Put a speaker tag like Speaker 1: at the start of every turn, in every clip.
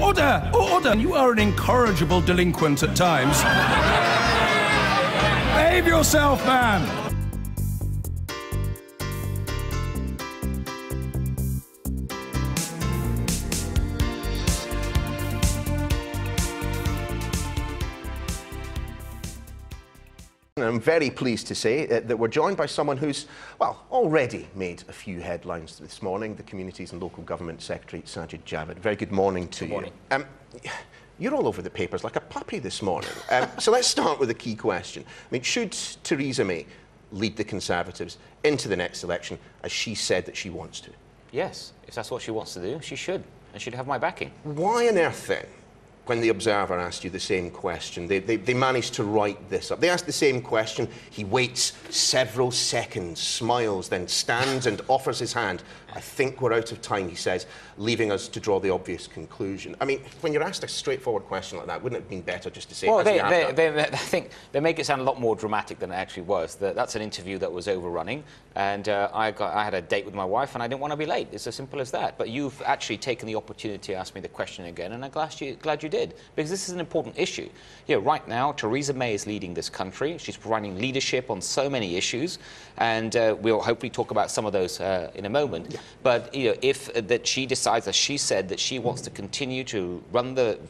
Speaker 1: Order! Order! You are an incorrigible delinquent at times. Behave yourself, man!
Speaker 2: I'm very pleased to say that we're joined by someone who's, well, already made a few headlines this morning, the Communities and Local Government Secretary, Sajid Javid. Very good morning to you.
Speaker 3: Good morning.
Speaker 2: You're all over the papers like a puppy this morning. So let's start with a key question. I mean, should Theresa May lead the Conservatives into the next election, as she said that she wants to?
Speaker 3: Yes, if that's what she wants to do, she should, and she'd have my backing.
Speaker 2: Why on earth, then, when the Observer asked you the same question, they managed to write this up? They asked the same question, he waits several seconds, smiles, then stands and offers his hand. I think we're out of time, he says, leaving us to draw the obvious conclusion. I mean, when you're asked a straighthtforward question like that, wouldn't it have been better just to say...
Speaker 3: Well, I think they make it sound a lot more dramatic than it actually was. That's an interview that was overrunning, and I had a date with my wife, and I didn't want to be late. It's as simple as that. But you've actually taken the opportunity to ask me the question again, and I'm glad you did, because this is an important issue. You know, right now, Theresa May is leading this country. She's providing leadership on so many issues, and we'll hopefully talk about some of those in a moment. Yeah. But you know, if she decides, as she said, that she wants to continue to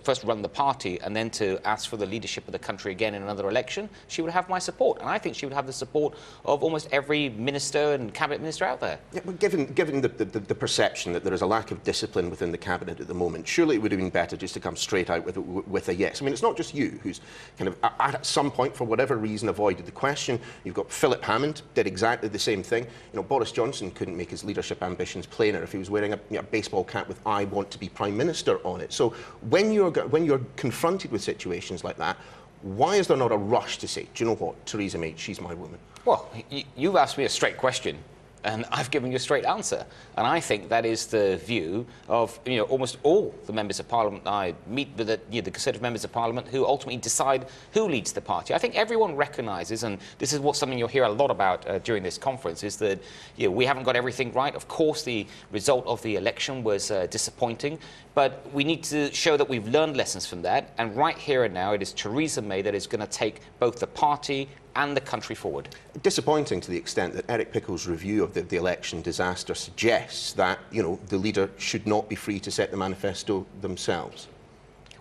Speaker 3: first run the party and then to ask for the leadership of the country again in another election, she would have my support, and I think she would have the support of almost every minister and cabinet minister out there. Yeah,
Speaker 2: well, given the perception that there is a lack of discipline within the cabinet at the moment, surely it would have been better just to come straight out with a yes. I mean, it's not just you who's kind of at some point, for whatever reason, avoided the question. You've got Philip Hammond, did exactly the same thing. You know, Boris Johnson couldn't make his leadership ambitions plainer if he was wearing a baseball cap with "I want to be Prime Minister" on it. So when you're confronted with situations like that, why is there not a rush to say, do you know what, Theresa May, she's my woman?
Speaker 3: Well, you've asked me a straight question, and I've given you a straight answer. And I think that is the view of almost all the members of Parliament I meet with, the Conservative members of Parliament who ultimately decide who leads the party. I think everyone recognises, and this is something you'll hear a lot about during this conference, is that we haven't got everything right. Of course, the result of the election was disappointing, but we need to show that we've learned lessons from that. And right here and now, it is Theresa May that is going to take both the party and the country forward. Disappointing to the extent that Eric Pickle's review of the election disaster suggests that, the leader should not be free to set the manifesto themselves.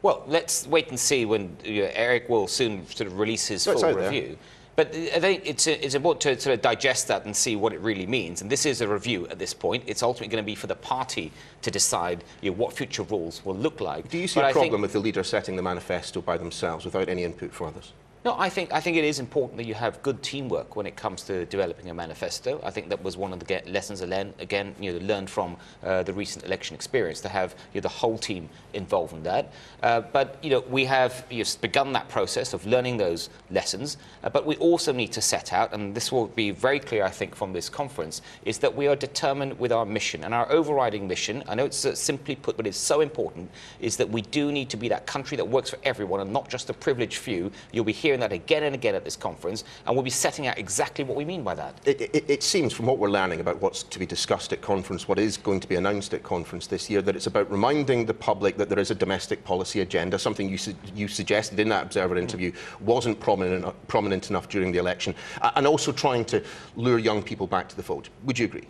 Speaker 3: Well, let's wait and see when Eric will soon sort of release his full review. But I think it's important to sort of digest that and see what it really means. And this is a review at this point. It's ultimately going to be for the party to decide what future rules will look like. Do you see a problem with the leader setting the manifesto by themselves without any input from others? No, I think it is important that you have good teamwork when it comes to developing a manifesto. I think that was one of the lessons learned from the recent election experience, to have the whole team involved in that. But we have begun that process of learning those lessons. But we also need to set out, and this will be very clear, I think, from this conference, is that we are determined with our mission. And our overriding mission, I know it's simply put, but it's so important, is that we do need to be that country that works for everyone and not just a privileged few. You'll be hearing that again and again at this conference, and we'll be setting out exactly what we mean by that. It seems, from what we're learning about what's to be discussed at conference, what is going to be announced at conference this year, that it's about reminding the public that there is a domestic policy agenda, something you suggested in that Observer interview wasn't prominent enough during the election, and also trying to lure young people back to the fold. Would you agree?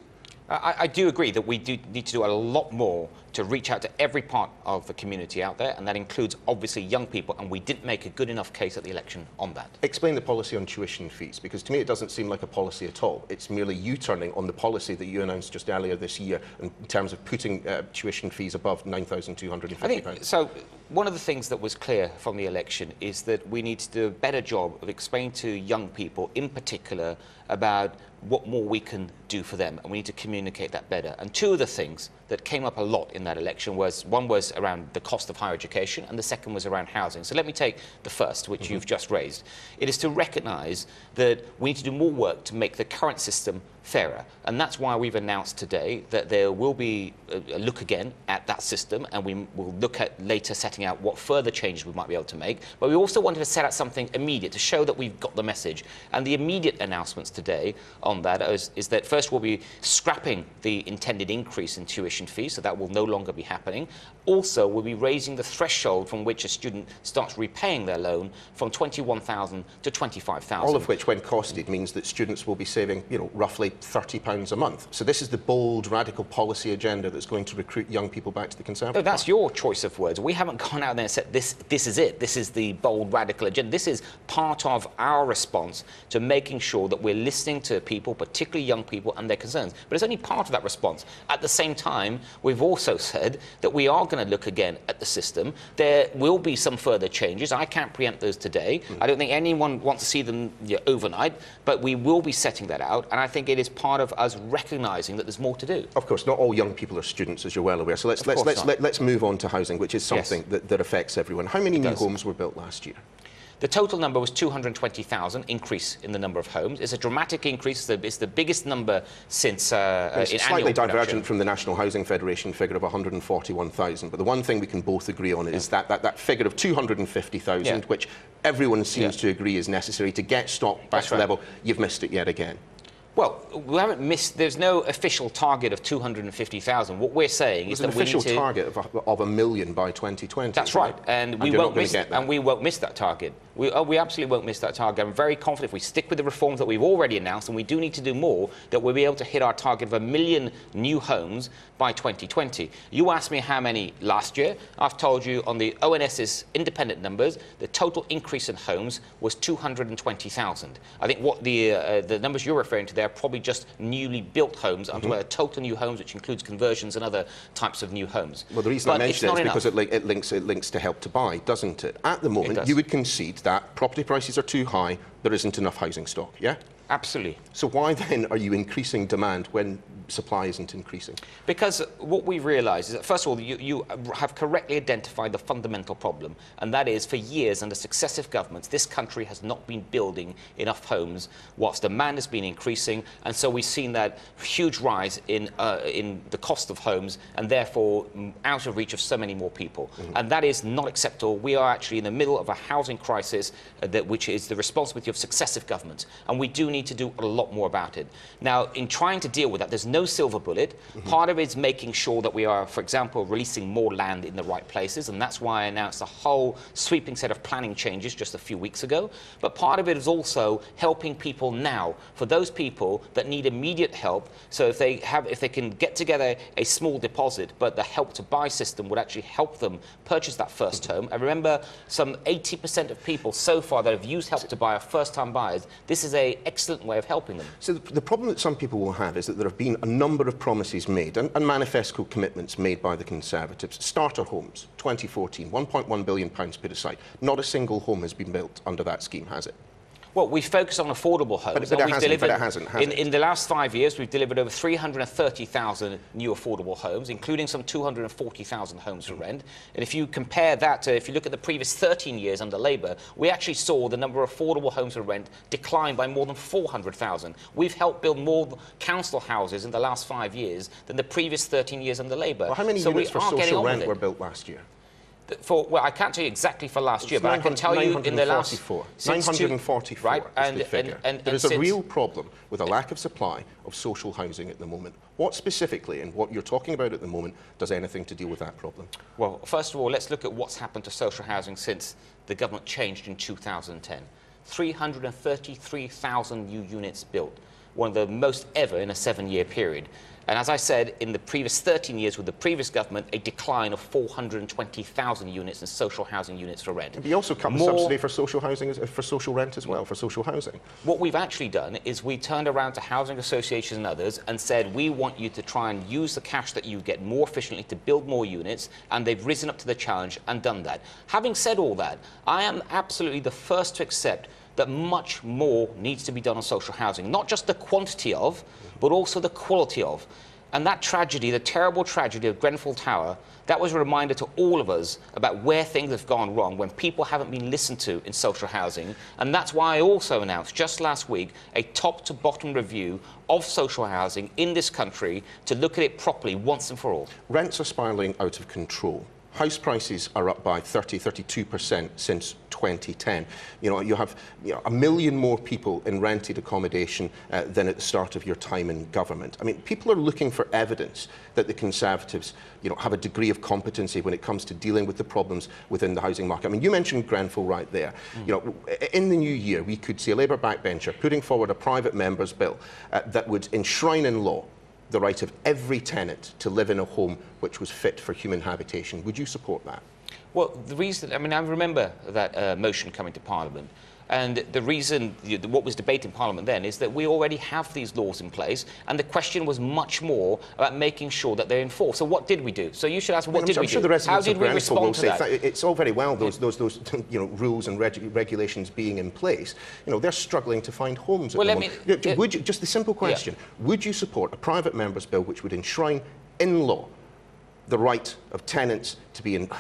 Speaker 3: I do agree that we do need to do a lot more to reach out to every part of the community out there, and that includes, obviously, young people, and we didn't make a good enough case at the election on that. Explain the policy on tuition fees, because to me it doesn't seem like a policy at all. It's merely U-turning on the policy that you announced just earlier this year in terms of putting tuition fees above £9,250. So one of the things that was clear from the election is that we need to do a better job of explaining to young people, in particular, about what more we can do for them, and we need to communicate that better. And two of the things that came up a lot in that election one was around the cost of higher education, and the second was around housing. So let me take the first, which you've just raised. It is to recognise that we need to do more work to make the current system fairer. And that's why we've announced today that there will be a look again at that system, and we will look at later setting out what further changes we might be able to make. But we also wanted to set out something immediate to show that we've got the message. And the immediate announcements today on that is that first we'll be scrapping the intended increase in tuition fees, so that will no longer be happening. Also, we'll be raising the threshold from which a student starts repaying their loan from £21,000 to £25,000.
Speaker 2: All of which, when costed, means that students will be saving, roughly £30 a month. So this is the bold, radical policy agenda that's going to recruit young people back to the Conservative
Speaker 3: Party. That's
Speaker 2: Party.
Speaker 3: your choice of words. We haven't gone out there and said this is it. This is the bold, radical agenda. This is part of our response to making sure that we're listening to people, particularly young people, and their concerns. But it's only part of that response. At the same time, we've also said that we are going to look again at the system. There will be some further changes. I can't preempt those today. I don't think anyone wants to see them overnight, but we will be setting that out, and I think it is part of us recognising that there's more to do.
Speaker 2: Of course, not all young people are students, as you're well aware. So let's move on to housing, which is something that affects everyone. How many new homes were built last year?
Speaker 3: The total number was 220,000 increase in the number of homes. It's a dramatic increase. It's the biggest number since
Speaker 2: it's slightly divergent from the National Housing Federation figure of 141,000. But the one thing we can both agree on is that figure of 250,000, which everyone seems to agree is necessary to get stock back to the level. You've missed it yet again.
Speaker 3: Well, we haven't missed. There's no official target of 250,000. What we're saying is that we need to...
Speaker 2: There's an official target of 1 million by 2020.
Speaker 3: That's right, and we won't miss that. And we won't miss that target. We absolutely won't miss that target. I'm very confident if we stick with the reforms that we've already announced, and we do need to do more, that we'll be able to hit our target of 1 million new homes by 2020. You asked me how many last year. I've told you on the ONS's independent numbers, the total increase in homes was 220,000. I think what the numbers you're referring to there are probably just newly built homes. I'm talking about total new homes, which includes conversions and other types of new homes.
Speaker 2: Well, the reason I mention it is because it links to Help to Buy, doesn't it? At the moment, you would concede that property prices are too high, there isn't enough housing stock, yeah?
Speaker 3: Absolutely.
Speaker 2: So why then are you increasing demand when supply isn't increasing?
Speaker 3: Because what we've realised is that, first of all, you have correctly identified the fundamental problem, and that is, for years under successive governments, this country has not been building enough homes whilst demand has been increasing, and so we've seen that huge rise in the cost of homes, and therefore out of reach of so many more people. And that is not acceptable. We are actually in the middle of a housing crisis which is the responsibility of successive governments, and we do need to do a lot more about it. Now, in trying to deal with that, there's no silver bullet. Part of it is making sure that we are, for example, releasing more land in the right places, and that's why I announced a whole sweeping set of planning changes just a few weeks ago. But part of it is also helping people now, for those people that need immediate help. So if they can get together a small deposit, but the Help to Buy system would actually help them purchase that first home. And remember, some 80% of people so far that have used Help to Buy are first-time buyers. This is an excellent way of helping them.
Speaker 2: So the problem that some people will have is that there have been a number of promises made and manifesto commitments made by the Conservatives. Starter homes, 2014, £1.1 billion put aside. Not a single home has been built under that scheme, has it?
Speaker 3: Well, we focus on affordable homes.
Speaker 2: But it hasn't.
Speaker 3: In the last 5 years, we've delivered over 330,000 new affordable homes, including some 240,000 homes for rent. And if you compare that to, if you look at the previous 13 years under Labour, we actually saw the number of affordable homes for rent decline by more than 400,000. We've helped build more council houses in the last 5 years than the previous 13 years under Labour.
Speaker 2: Well, how many units for social rent were built last year?
Speaker 3: Well, I can't tell you exactly for last year, but I can tell you in the last...
Speaker 2: 944,
Speaker 3: right?
Speaker 2: is the figure. There is a real problem with a lack of supply of social housing at the moment. What specifically, and what you're talking about at the moment, does anything to deal with that problem?
Speaker 3: Well, first of all, let's look at what's happened to social housing since the government changed in 2010. 333,000 new units built, one of the most ever in a 7-year period. And as I said, in the previous 13 years with the previous government, a decline of 420,000 units in social housing units for rent.
Speaker 2: And you also cut the subsidy for social housing, for social rent as well, for social housing.
Speaker 3: What we've actually done is we turned around to housing associations and others and said, we want you to try and use the cash that you get more efficiently to build more units, and they've risen up to the challenge and done that. Having said all that, I am absolutely the first to accept that much more needs to be done on social housing, not just the quantity of, but also the quality of. And that tragedy, the terrible tragedy of Grenfell Tower, that was a reminder to all of us about where things have gone wrong when people haven't been listened to in social housing. And that's why I also announced just last week a top-to-bottom review of social housing in this country to look at it properly once and for all.
Speaker 2: Rents are spiralling out of control. House prices are up by 32% since 2010. You have 1 million more people in rented accommodation than at the start of your time in government. I mean, people are looking for evidence that the Conservatives, have a degree of competency when it comes to dealing with the problems within the housing market. I mean, you mentioned Grenfell right there. In the new year, we could see a Labour backbencher putting forward a private member's bill that would enshrine in law the right of every tenant to live in a home which was fit for human habitation. Would you support that?
Speaker 3: Well, the reason, I remember that motion coming to Parliament, and the reason, what was debated in Parliament then, is that we already have these laws in place, and the question was much more about making sure that they're enforced. So what did we do? So you should ask, what did we do? How did we respond to that?
Speaker 2: It's all very well, those rules and regulations being in place. They're struggling to find homes at the moment. Would you, just the simple question, would you support a private member's bill which would enshrine in law the right of tenants to be in,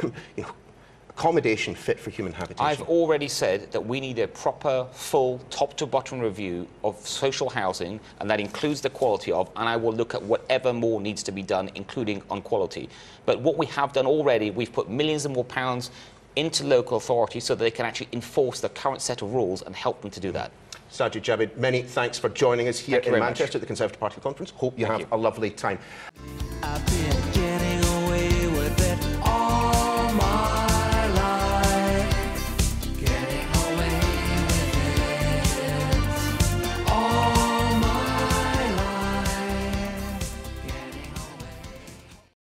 Speaker 2: accommodation fit for human habitation?
Speaker 3: I've already said that we need a proper, full, top-to-bottom review of social housing, and that includes the quality of, and I will look at whatever more needs to be done, including on quality. But what we have done already, we've put millions and more pounds into local authorities so that they can actually enforce the current set of rules and help them to do that.
Speaker 2: Sajid Javid, many thanks for joining us here in Manchester at the Conservative Party Conference. Hope you have a lovely time.